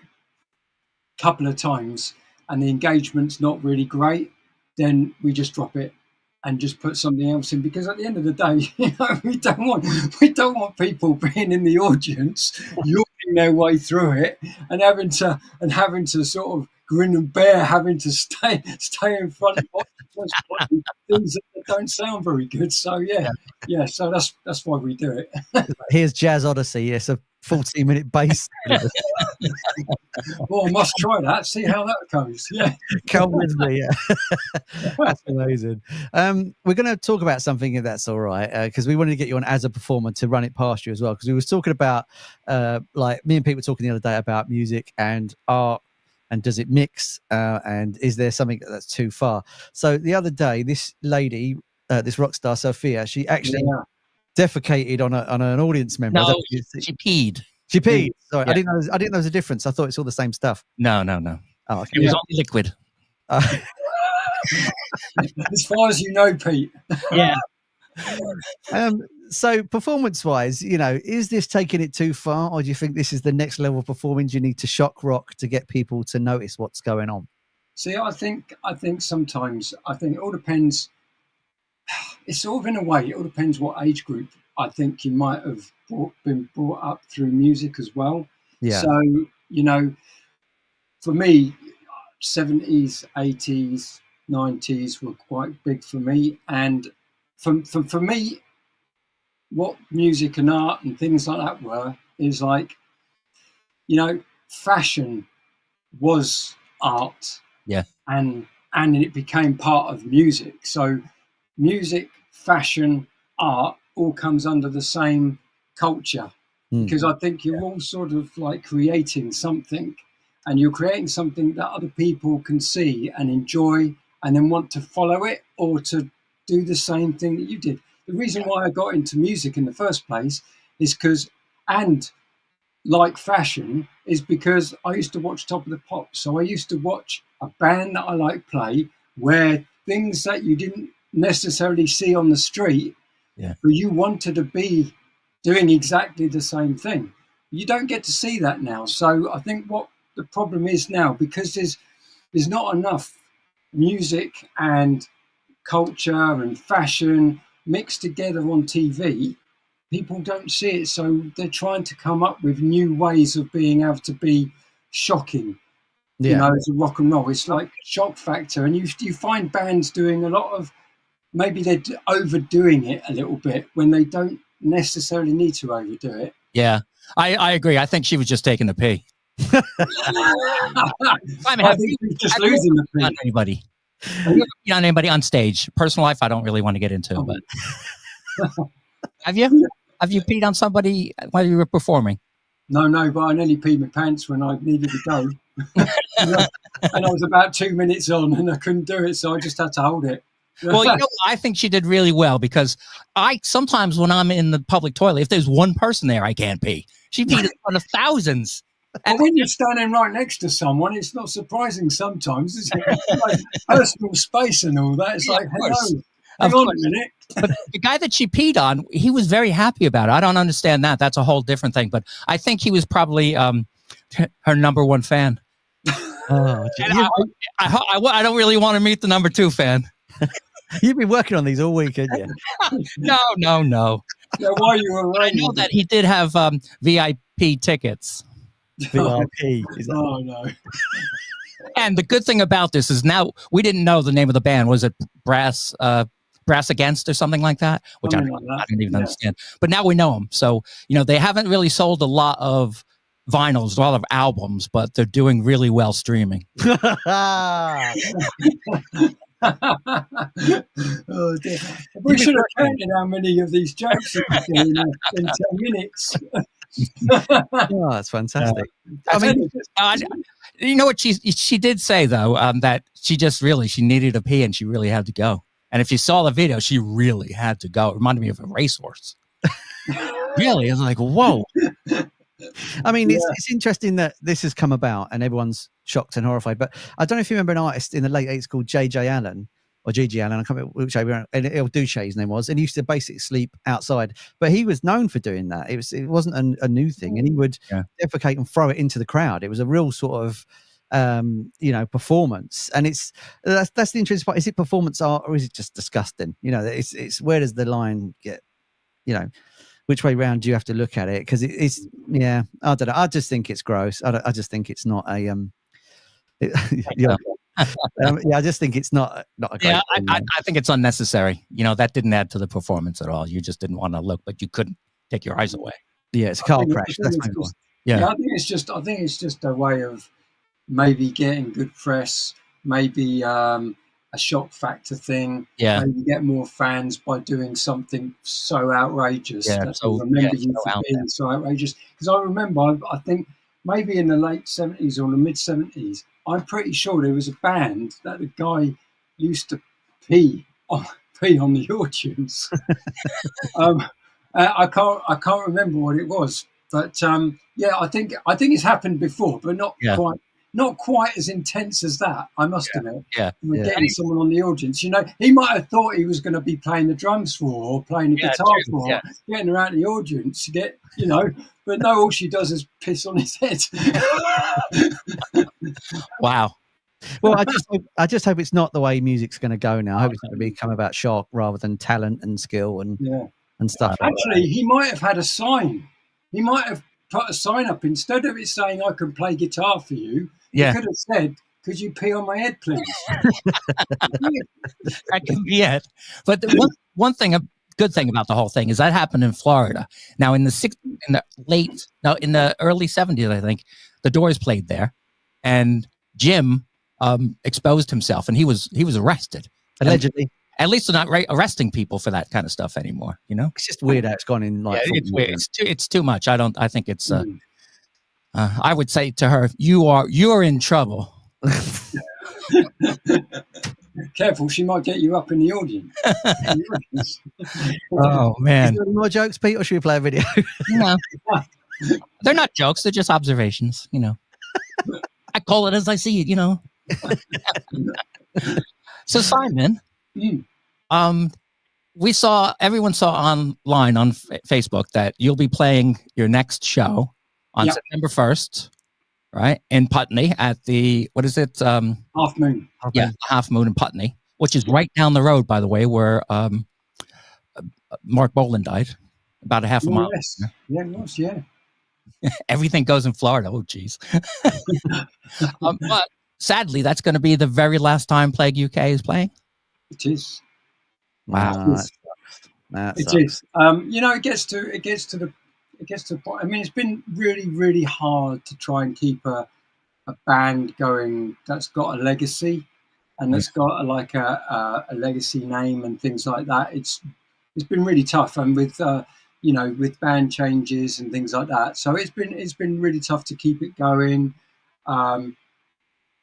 [SPEAKER 4] a couple of times and the engagement's not really great, then we just drop it and just put something else in, because at the end of the day, we don't want people being in the audience, yorking their way through it, and having to sort of grin and bear, having to stay in front of things that don't sound very good. So so that's why we do it.
[SPEAKER 1] Here's Jazz Odyssey. Yes, a 14-minute bass.
[SPEAKER 4] Well, I must try that. See how that goes. Yeah,
[SPEAKER 1] come with me. Yeah. That's amazing. We're going to talk about something, if that's all right, because we wanted to get you on as a performer to run it past you as well. Because we was talking about, like me and Pete were talking the other day about music and art, and does it mix, and is there something that's too far? So the other day, this lady, this rock star Sophia, she actually defecated on an audience member.
[SPEAKER 2] No, she peed.
[SPEAKER 1] She peed. Sorry, yeah. I didn't know there was a difference. I thought it's all the same stuff.
[SPEAKER 2] No.
[SPEAKER 1] Oh, okay.
[SPEAKER 2] It was only liquid.
[SPEAKER 4] As far as you know, Pete.
[SPEAKER 2] Yeah.
[SPEAKER 1] So performance-wise, is this taking it too far, or do you think this is the next level of performing? Do you need to shock rock to get people to notice what's going on?
[SPEAKER 4] See, I think sometimes it all depends. It's sort of, in a way, it all depends what age group I think you might have been brought up through music as well.
[SPEAKER 1] Yeah.
[SPEAKER 4] So, for me, 70s, 80s, 90s were quite big for me. And for me, what music and art and things like that is like, fashion was art.
[SPEAKER 2] Yeah.
[SPEAKER 4] And it became part of music. So music, fashion, art all comes under the same culture, because I think you're all sort of like creating something, and you're creating something that other people can see and enjoy and then want to follow it or to do the same thing that you did. The reason why I got into music in the first place is like fashion, is because I used to watch Top of the Pops. So I used to watch a band that I like play, where things that you didn't necessarily see on the street, but you wanted to be doing exactly the same thing. You don't get to see that now. So I think what the problem is now, because there's not enough music and culture and fashion mixed together on TV, people don't see it. So they're trying to come up with new ways of being able to be shocking. As a rock and roll, it's like shock factor, and you find bands doing a lot of, maybe they're overdoing it a little bit when they don't necessarily need to overdo it.
[SPEAKER 2] Yeah, I agree. I think she was just taking a pee.
[SPEAKER 4] I think she's just losing the pee.
[SPEAKER 2] On anybody? On anybody on stage? Personal life, I don't really want to get into, but have you peed on somebody while you were performing?
[SPEAKER 4] No, but I nearly peed my pants when I needed to go. And I was about 2 minutes on, and I couldn't do it, so I just had to hold it.
[SPEAKER 2] Well, you know, I think she did really well, because I sometimes when I'm in the public toilet, if there's one person there, I can't pee. She peed in front of thousands.
[SPEAKER 4] And when you're standing right next to someone, it's not surprising sometimes, is it? It's like personal space and all that. It's like, hello, hang on a minute.
[SPEAKER 2] But the guy that she peed on, he was very happy about it. I don't understand that. That's a whole different thing. But I think he was probably her number one fan.
[SPEAKER 1] Oh,
[SPEAKER 2] I don't really want to meet the number two fan.
[SPEAKER 1] You've been working on these all week, haven't you?
[SPEAKER 2] No.
[SPEAKER 4] Yeah, while you were
[SPEAKER 2] I know that he did have VIP tickets.
[SPEAKER 1] VIP.
[SPEAKER 4] Oh, no.
[SPEAKER 2] And the good thing about this is now we didn't know the name of the band. Was it Brass Against or something like that? Which I didn't even understand. But now we know them. So, you know, they haven't really sold a lot of vinyls, a lot of albums, but they're doing really well streaming.
[SPEAKER 4] Oh, dear. We should have counted how many of these jokes in 10 minutes.
[SPEAKER 1] Oh, that's fantastic. I mean,
[SPEAKER 2] you know what she did say though, that she needed a pee and she really had to go. And if you saw the video, she really had to go. It reminded me of a racehorse. Really, it's like, whoa.
[SPEAKER 1] I mean, it's interesting that this has come about and everyone's shocked and horrified. But I don't know if you remember an artist in the late 80s called J.J. Allen or G.G. Allen. I can't remember which El Duce his name was. And he used to basically sleep outside. But he was known for doing that. It wasn't a new thing. And he would defecate and throw it into the crowd. It was a real sort of, performance. And that's the interesting part. Is it performance art or is it just disgusting? You know, it's where does the line get, you know, which way round do you have to look at it? Because it's I don't know. I just think it's gross. I just think it's not a I just think it's not a great thing,
[SPEAKER 2] I think it's unnecessary. You know, that didn't add to the performance at all. You just didn't want to look, but you couldn't take your eyes away.
[SPEAKER 1] Yeah, it's a car crash. That's my point.
[SPEAKER 4] I think it's just a way of maybe getting good press, maybe a shock factor thing.
[SPEAKER 2] Yeah.
[SPEAKER 4] Maybe get more fans by doing something so outrageous.
[SPEAKER 2] Yeah.
[SPEAKER 4] That so remember you for being so outrageous. Because I remember, I think maybe in the late 70s or the mid 70s, I'm pretty sure there was a band that the guy used to pee on the audience. I can't remember what it was, but I think it's happened before, but not quite as intense as that, I must admit. Getting someone on the audience, you know, he might have thought he was going to be playing the drums for or playing the guitar for, getting around the audience to get, you know, but no, all she does is piss on his head.
[SPEAKER 2] Wow.
[SPEAKER 1] Well, I just hope it's not the way music's going to go now. I hope it's going to become about shock rather than talent and skill and stuff.
[SPEAKER 4] Actually, he might have had a sign. He might have put a sign up instead of it saying "I can play guitar for you." He could have said, "Could you pee on my head, please?"
[SPEAKER 2] That can be it. But one thing, a good thing about the whole thing is that happened in Florida. Now, in the early 70s, I think the Doors played there, and Jim exposed himself, and he was arrested
[SPEAKER 1] allegedly.
[SPEAKER 2] And at least they're not arresting people for that kind of stuff anymore. You know,
[SPEAKER 1] it's just weird how it's gone in. Like,
[SPEAKER 2] it's weird. It's too much. I think it's. I would say to her, "You're in trouble."
[SPEAKER 4] Careful, she might get you up in the audience.
[SPEAKER 2] Oh man!
[SPEAKER 1] Is there any more jokes, Pete, or should we play a video?
[SPEAKER 2] No, they're not jokes. They're just observations. You know, I call it as I see it. You know. So Simon, everyone saw online on Facebook that you'll be playing your next show on September 1st, right? In Putney at the, what is it?
[SPEAKER 4] Half Moon.
[SPEAKER 2] Yeah, Half Moon in Putney, which is right down the road, by the way, where Mark Bolan died, about a half a mile.
[SPEAKER 4] Yes. Yeah, it was, yeah.
[SPEAKER 2] Everything goes in Florida. Oh, geez. But sadly, that's going to be the very last time Plague UK is playing.
[SPEAKER 4] It is.
[SPEAKER 2] Wow.
[SPEAKER 4] It is. You know, it gets to the point. I mean, it's been really, really hard to try and keep a band going that's got a legacy and that's got a legacy name and things like that. It's been really tough, and with with band changes and things like that. So it's been really tough to keep it going.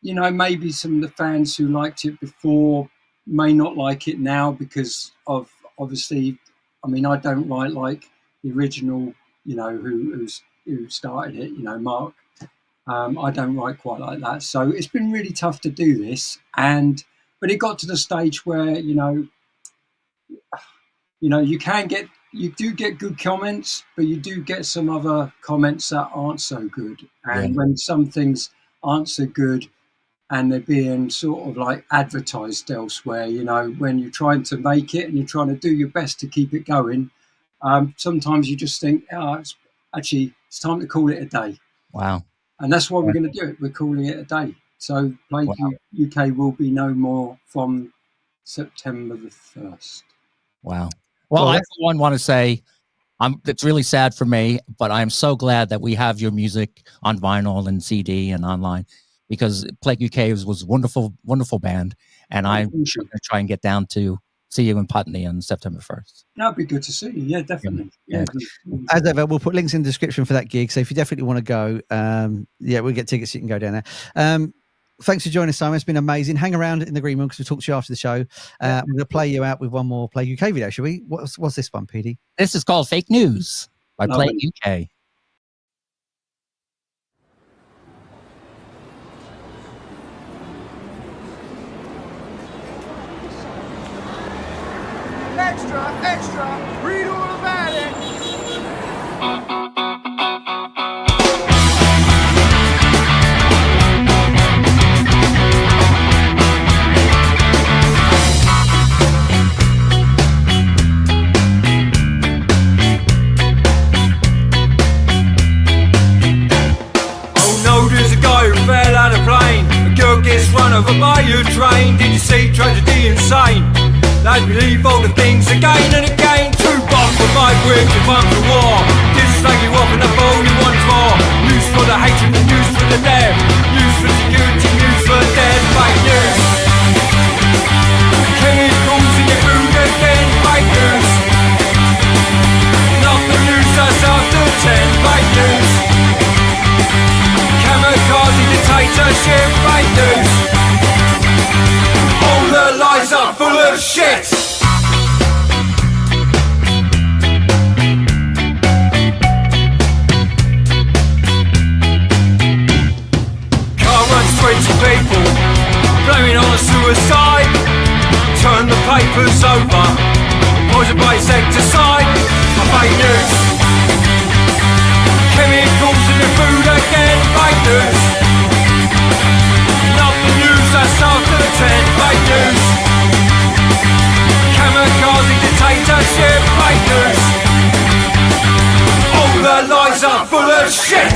[SPEAKER 4] you know, maybe some of the fans who liked it before may not like it now because of, obviously, I mean, I don't write like the original, you know, who started it, you know, Mark. I don't write quite like that. So it's been really tough to do this. But it got to the stage where, you know, you do get good comments, but you do get some other comments that aren't so good. And when some things aren't so good and they're being sort of like advertised elsewhere, you know, when you're trying to make it and you're trying to do your best to keep it going, sometimes you just think, it's time to call it a day.
[SPEAKER 2] Wow.
[SPEAKER 4] And that's why we're going to do it. We're calling it a day. So Plague UK will be no more from September the 1st.
[SPEAKER 2] Wow. Well, I, for one, want to say it's really sad for me, but I'm so glad that we have your music on vinyl and CD and online, because Plague UK was a wonderful, wonderful band. And I'm going to try and get down to see you in Putney on September 1st.
[SPEAKER 4] That'd be good to see you. Yeah, definitely. Yeah.
[SPEAKER 1] As ever, we'll put links in the description for that gig. So if you definitely want to go, we'll get tickets. You can go down there. Thanks for joining us, Simon. It's been amazing. Hang around in the green room because we'll talk to you after the show. I'm going to play you out with one more Plague UK video, shall we? What's this one, PD?
[SPEAKER 2] This is called Fake News by Plague UK.
[SPEAKER 3] Extra, read all about it. Fell out of plane, a girl gets run over by a train. Did you see tragedy insane? They believe all the things again and again. Two bombs for 5 weeks and one for war. This slag you off and the phone you once more. News for the hatred and news for the death. News for security, news for the dead. Fake news. Chemicals in your food again. Fake news. Not the news that's after 10. Fake news. Kamikaze dictatorship, fake news. All the lies are full of shit. Car runs 20 people, blaming on a suicide. Turn the papers over, poison by insecticide. Fake news. Chemicals in the food again, fake news. Not the news that's after 10, fake news. Kamikaze dictatorship, fake news. All the lies are full of shit.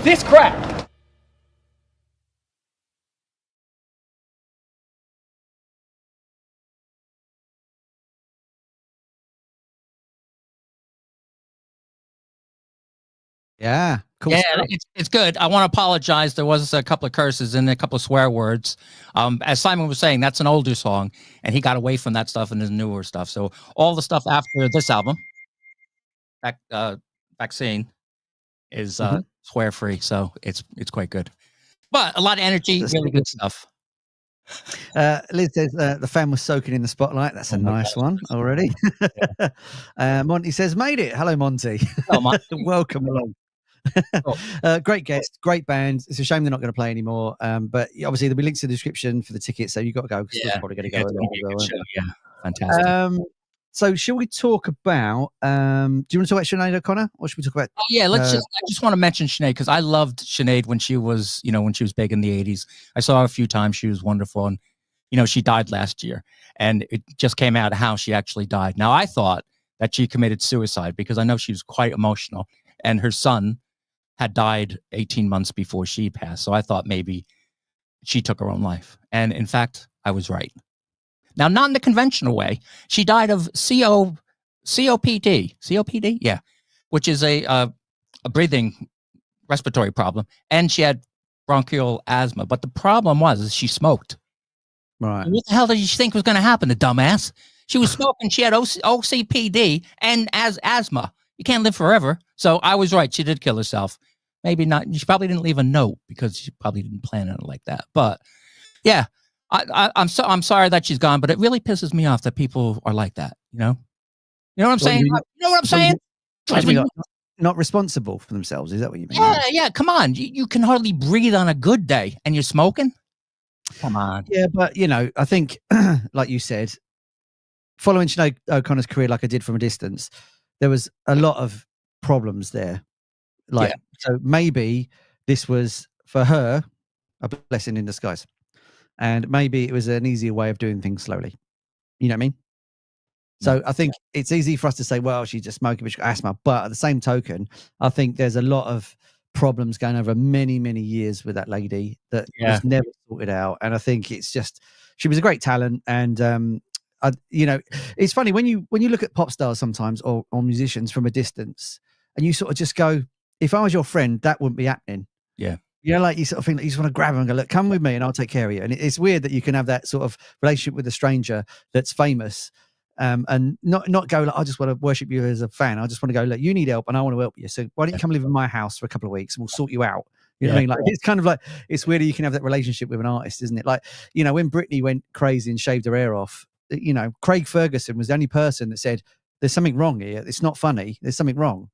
[SPEAKER 5] This crap!
[SPEAKER 1] Yeah, cool.
[SPEAKER 2] Yeah, it's good. I want to apologize. There was a couple of curses and a couple of swear words. As Simon was saying, that's an older song, and he got away from that stuff in his newer stuff. So all the stuff after this album vaccine is swear free, so it's quite good. But a lot of energy, really good stuff.
[SPEAKER 1] Liz says the fan was soaking in the spotlight. That's a nice one already. Monty says, made it. Hello, Monty.
[SPEAKER 2] Hello, Monty.
[SPEAKER 1] Welcome along. Great guest, great band. It's a shame they're not going to play anymore. But obviously there'll be links in the description for the tickets, so you've got to go because we're probably going to go along.
[SPEAKER 2] Yeah, fantastic.
[SPEAKER 1] So shall we talk about do you want to talk about Sinead O'Connor, or should we talk about
[SPEAKER 2] I just want to mention Sinead because I loved Sinead when she was big in the 80s. I saw her a few times. She was wonderful, and she died last year, and it just came out how she actually died. Now I thought that she committed suicide because I know she was quite emotional, and her son had died 18 months before she passed. So I thought maybe she took her own life. And in fact, I was right. Now, not in the conventional way. She died of COPD. COPD? Yeah. Which is a breathing respiratory problem. And she had bronchial asthma. But the problem was she smoked.
[SPEAKER 1] Right.
[SPEAKER 2] And what the hell did she think was going to happen, the dumbass? She was smoking. She had OCPD and asthma. You can't live forever. So I was right. She did kill herself. Maybe not. She probably didn't leave a note because she probably didn't plan on it like that. But yeah, I'm sorry that she's gone, but it really pisses me off that people are like that. You know what I'm saying? You know what I'm saying?
[SPEAKER 1] Not responsible for themselves. Is that what you mean?
[SPEAKER 2] Yeah. Come on. You can hardly breathe on a good day and you're smoking. Come on.
[SPEAKER 1] Yeah, but I think, like you said, following Sinead O'Connor's career, like I did from a distance, there was a lot of problems there. So maybe this was for her a blessing in disguise, and maybe it was an easier way of doing things slowly. You know what I mean? So I think it's easy for us to say, well, she's just smoking, but she's got asthma. But at the same token, I think there's a lot of problems going over many, many years with that lady that was never sorted out. And I think it's just, she was a great talent. And, it's funny when you look at pop stars sometimes or musicians from a distance and you sort of just go, if I was your friend, that wouldn't be happening.
[SPEAKER 2] Yeah.
[SPEAKER 1] Like you sort of think that you just want to grab them and go, look, come with me and I'll take care of you. And it's weird that you can have that sort of relationship with a stranger that's famous. And not go like, I just want to worship you as a fan. I just want to go, look, you need help and I want to help you. So why don't you come live in my house for a couple of weeks and we'll sort you out? You know what I mean? Like, it's kind of like, it's weird that you can have that relationship with an artist, isn't it? Like, when Britney went crazy and shaved her hair off, Craig Ferguson was the only person that said, there's something wrong here. It's not funny. There's something wrong.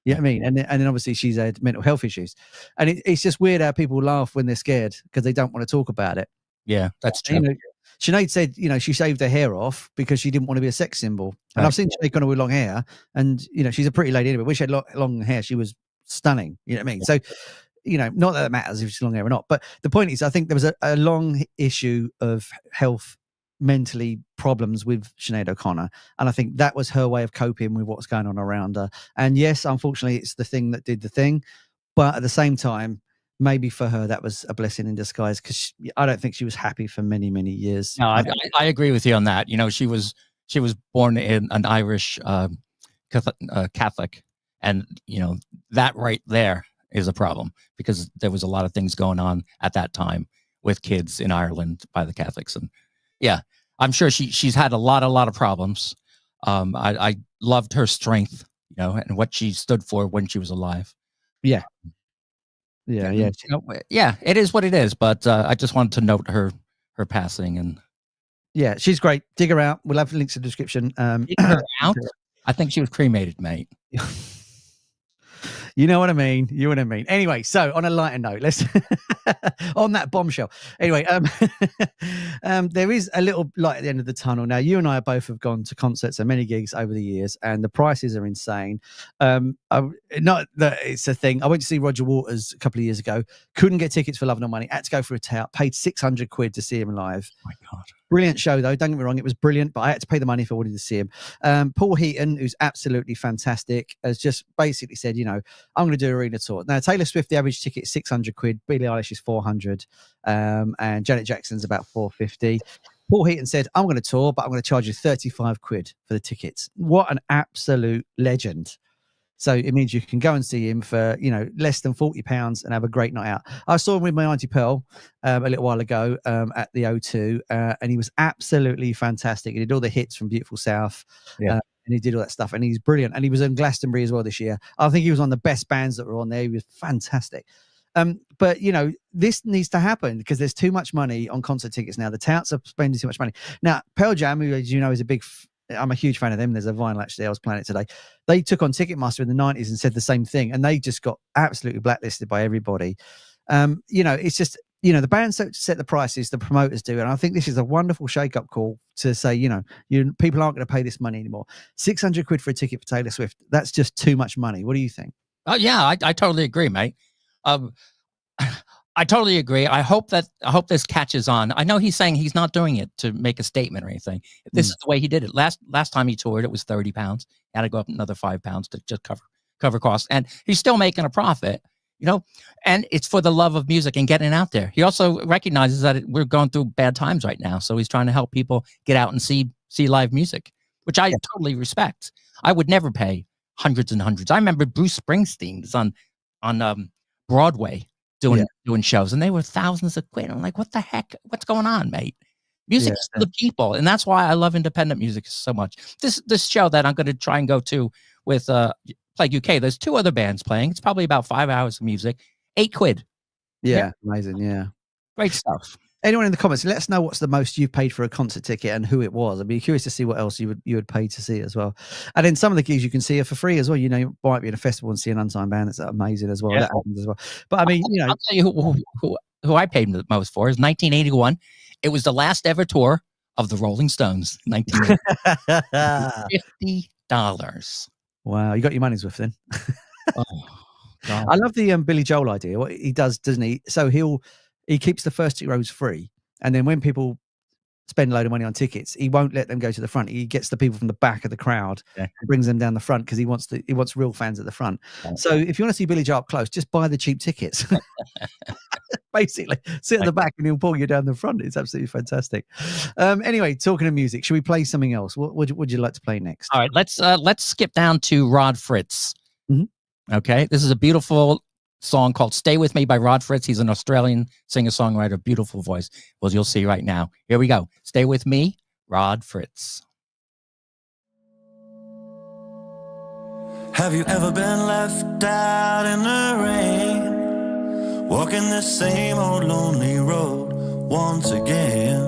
[SPEAKER 1] You know what I mean? And then obviously she's had mental health issues. And it's just weird how people laugh when they're scared because they don't want to talk about it.
[SPEAKER 2] Yeah, that's true.
[SPEAKER 1] Sinead said, she shaved her hair off because she didn't want to be a sex symbol. And I've seen Sinead O'Connor with long hair, and she's a pretty lady anyway. When she had long hair, she was stunning. You know what I mean? So, not that it matters if she's long hair or not. But the point is, I think there was a long issue of health, mentally problems with Sinead O'Connor, and I think that was her way of coping with what's going on around her. And yes, unfortunately, it's the thing that did the thing. But at the same time, maybe for her that was a blessing in disguise because I don't think she was happy for many, many years.
[SPEAKER 2] No, I agree with you on that. She was born in an Irish Catholic, and that right there is a problem because there was a lot of things going on at that time with kids in Ireland by the Catholics, and I'm sure she's had a lot of problems. I loved her strength, and what she stood for when she was alive.
[SPEAKER 1] Yeah.
[SPEAKER 2] It is what it is. But I just wanted to note her passing, and
[SPEAKER 1] she's great. Dig her out. We'll have links in the description.
[SPEAKER 2] Dig her out. I think she was cremated, mate.
[SPEAKER 1] You know what I mean? Anyway, so on a lighter note, let's on that bombshell. Anyway, there is a little light at the end of the tunnel. Now, you and I both have gone to concerts and many gigs over the years, and the prices are insane. Not that it's a thing. I went to see Roger Waters a couple of years ago. Couldn't get tickets for love nor money. Had to go for a tout. Paid 600 quid to see him live.
[SPEAKER 2] Oh my God.
[SPEAKER 1] Brilliant show, though. Don't get me wrong. It was brilliant, but I had to pay the money if I wanted to see him. Paul Heaton, who's absolutely fantastic, has just basically said, I'm going to do an arena tour. Now, Taylor Swift, the average ticket is 600 quid. Billie Eilish is 400. And Janet Jackson's about 450. Paul Heaton said, I'm going to tour, but I'm going to charge you 35 quid for the tickets. What an absolute legend. So it means you can go and see him for, less than £40 and have a great night out. I saw him with my Auntie Pearl a little while ago at the O2, and he was absolutely fantastic. He did all the hits from Beautiful South.
[SPEAKER 2] Yeah.
[SPEAKER 1] and he did all that stuff, and he's brilliant. And he was in Glastonbury as well this year. I think he was one of the best bands that were on there. He was fantastic. But you know, this needs to happen because there's too much money on concert tickets now. The touts are spending too much money. Now, Pearl Jam, who, as you know, is I'm a huge fan of them. There's a vinyl actually. I was playing it today. They took on Ticketmaster in the 90s and said the same thing, and they just got absolutely blacklisted by everybody. You know, it's just, you know, the bands don't set the prices, the promoters do. And I think this is a wonderful shake-up call to say, you know, people aren't going to pay this money anymore. 600 quid for a ticket for Taylor Swift. That's just too much money. What do you think?
[SPEAKER 2] Oh, yeah, I totally agree, mate. I totally agree. I hope this catches on. I know he's saying he's not doing it to make a statement or anything. This is the way he did it. Last time he toured, it was £30. Had to go up another £5 to just cover costs. And he's still making a profit, you know, and it's for the love of music and getting out there. He also recognizes that we're going through bad times right now. So he's trying to help people get out and see live music, which I totally respect. I would never pay hundreds and hundreds. I remember Bruce Springsteen was on Broadway doing shows, and they were thousands of quid. I'm like, what the heck? What's going on, mate? Music is for the people, and that's why I love independent music so much. This show that I'm going to try and go to with Plague UK, there's 2 other bands playing. It's probably about 5 hours of music, 8 quid.
[SPEAKER 1] Yeah, amazing. Yeah,
[SPEAKER 2] great stuff.
[SPEAKER 1] Anyone in the comments, let us know what's the most you've paid for a concert ticket and who it was. I'd be curious to see what else you would pay to see as well. And then some of the gigs you can see are for free as well. You know, you might be in a festival and see an unsigned band. That's amazing as well. Yeah. That happens as well. But I mean, you know,
[SPEAKER 2] I'll tell you who I paid the most for is 1981. It was the last ever tour of the Rolling Stones. $50.
[SPEAKER 1] Wow, you got your money's worth then.
[SPEAKER 2] Oh, God.
[SPEAKER 1] I love the Billy Joel idea. What he does, doesn't he? So he keeps the first 2 rows free, and then when people spend a load of money on tickets, he won't let them go to the front. He gets the people from the back of the crowd and brings them down the front because he wants real fans at the front. Okay. So if you want to see Billy Joel up close, just buy the cheap tickets. Basically, sit at the back and he'll pull you down the front. It's absolutely fantastic. Anyway, talking of music, should we play something else? What would you like to play next?
[SPEAKER 2] All right, let's skip down to Rod Fritz. Mm-hmm. Okay, this is a beautiful song called Stay With Me by Rod Fritz. He's an Australian singer-songwriter, beautiful voice. Well, you'll see right now. Here we go. Stay With Me, Rod Fritz.
[SPEAKER 3] Have you ever been left out in the rain, walking the same old lonely road once again?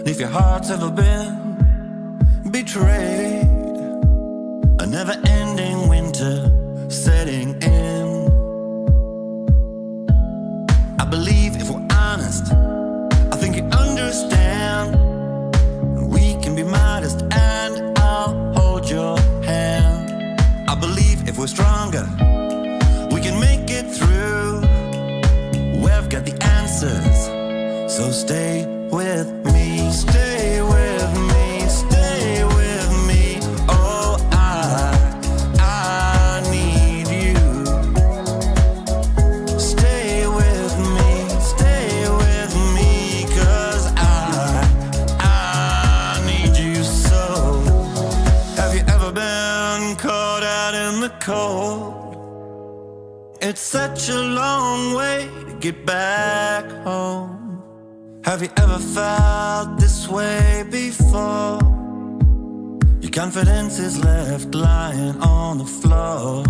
[SPEAKER 3] If your heart's ever been betrayed, a never-ending winter setting in, I believe if we're honest, I think you understand. We can be modest and I'll hold your hand. I believe if we're stronger, we can make it through. We've got the answers, so stay with me. Stay with me, stay with me. Oh, I need you. Stay with me, 'cause I need you so. Have you ever been caught out in the cold? It's such a long way to get back home. Have you ever felt this way before? Your confidence is left lying on the floor.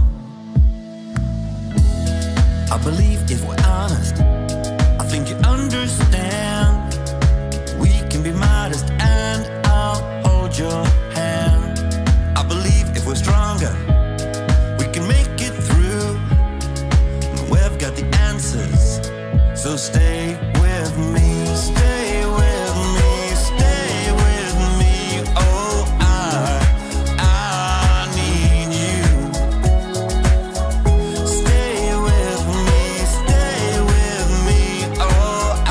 [SPEAKER 3] I believe if we're honest, I think you understand. We can be modest and I'll hold your hand. I believe if we're stronger, we can make it through. We've got the answers, so stay with me. Stay with me, stay with me. Oh, I need you. Stay with me, oh, I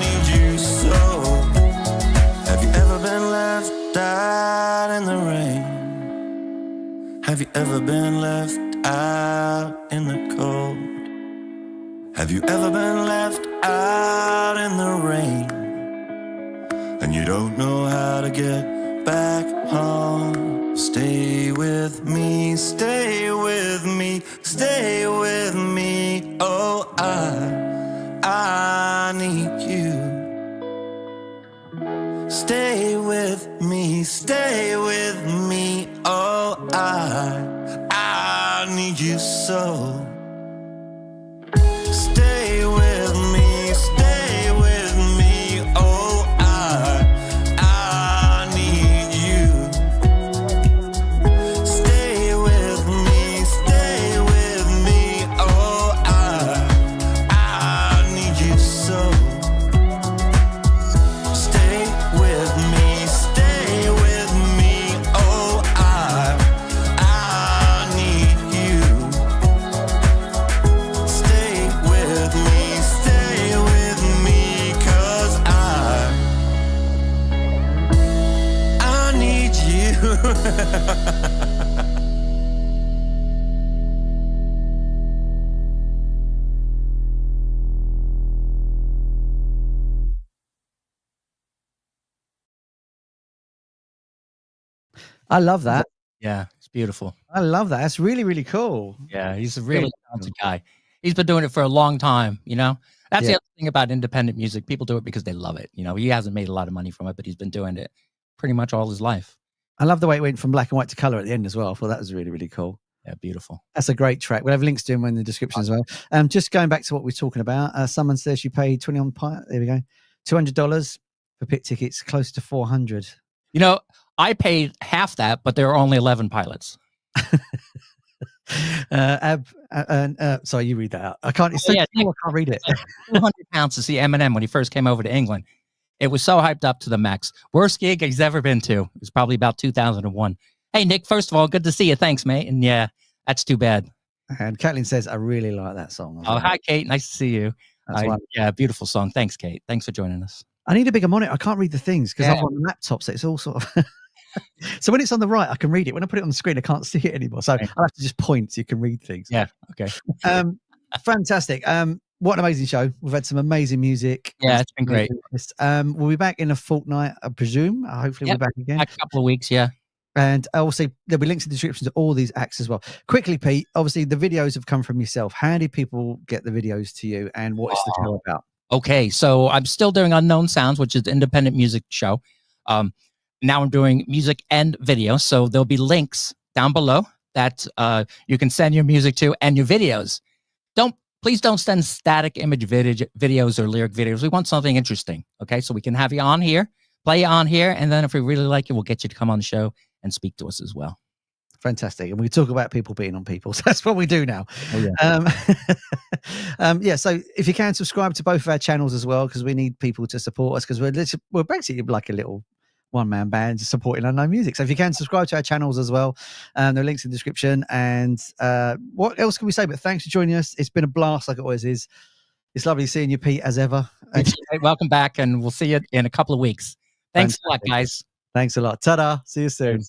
[SPEAKER 3] need you so. Have you ever been left out in the rain? Have you ever been left out in the cold? Have you ever been left out in the rain and you don't know how to get back home? Stay with me, stay with me, stay with me. Oh, I need you. Stay with with me, stay with me. Oh, I need you so. Stay with me, stay with me. Oh, I need you. Stay with me, stay with me. Oh, I need you so. Stay with me, stay with me. Oh, I need you. Stay with me, 'cause I need you.
[SPEAKER 1] I love that.
[SPEAKER 2] Yeah, it's beautiful.
[SPEAKER 1] I love that. That's really, really cool.
[SPEAKER 2] Yeah, he's a really talented guy. He's been doing it for a long time, you know? That's the other thing about independent music. People do it because they love it. You know, he hasn't made a lot of money from it, but he's been doing it pretty much all his life.
[SPEAKER 1] I love the way it went from black and white to color at the end as well. I thought that was really, really cool.
[SPEAKER 2] Yeah, beautiful.
[SPEAKER 1] That's a great track. We'll have links to him in the description as well. Just going back to what we're talking about, someone says you paid 20 on Pi. There we go. $200 for pit tickets, close to 400.
[SPEAKER 2] You know, I paid half that, but there are only 11 pilots.
[SPEAKER 1] Sorry, you read that out. I can't. It's so cool, I can't read it.
[SPEAKER 2] £200 to see Eminem when he first came over to England. It was so hyped up to the max. Worst gig he's ever been to. It was probably about 2001. Hey, Nick, first of all, good to see you. Thanks, mate. And yeah, that's too bad.
[SPEAKER 1] And Kathleen says, I really like that song.
[SPEAKER 2] Oh, hi, Kate. Nice to see you. Yeah, beautiful song. Thanks, Kate. Thanks for joining us.
[SPEAKER 1] I need a bigger monitor. I can't read the things because I'm on the laptop, so it's all sort of... So when it's on the right, I can read it. When I put it on the screen, I can't see it anymore. So I have to just point so you can read things.
[SPEAKER 2] Yeah, okay.
[SPEAKER 1] Fantastic. What an amazing show. We've had some amazing music.
[SPEAKER 2] Yeah, it's been great.
[SPEAKER 1] We'll be back in a fortnight, I presume. Hopefully we'll be back again.
[SPEAKER 2] A couple of weeks, yeah.
[SPEAKER 1] And also, there'll be links in the description to all these acts as well. Quickly, Pete, obviously the videos have come from yourself. How do people get the videos to you, and what is the show about?
[SPEAKER 2] Okay, so I'm still doing Unknown Sounds, which is an independent music show. Now I'm doing music and video, so there'll be links down below that you can send your music to and your videos. Please don't send static image videos or lyric videos. We want something interesting, okay? So we can have you on here, play you on here, and then if we really like you, we'll get you to come on the show and speak to us as well.
[SPEAKER 1] Fantastic. And we talk about people being on people. So that's what we do now.
[SPEAKER 2] Oh, yeah.
[SPEAKER 1] Yeah. So if you can subscribe to both of our channels as well, because we need people to support us, because we're basically like a little one-man band supporting Unknown Music. So if you can subscribe to our channels as well, there are links in the description. And what else can we say? But thanks for joining us. It's been a blast, like it always is. It's lovely seeing you, Pete, as ever.
[SPEAKER 2] Welcome back, and we'll see you in a couple of weeks. Thanks a lot, guys.
[SPEAKER 1] Thanks a lot. Ta-da. See you soon.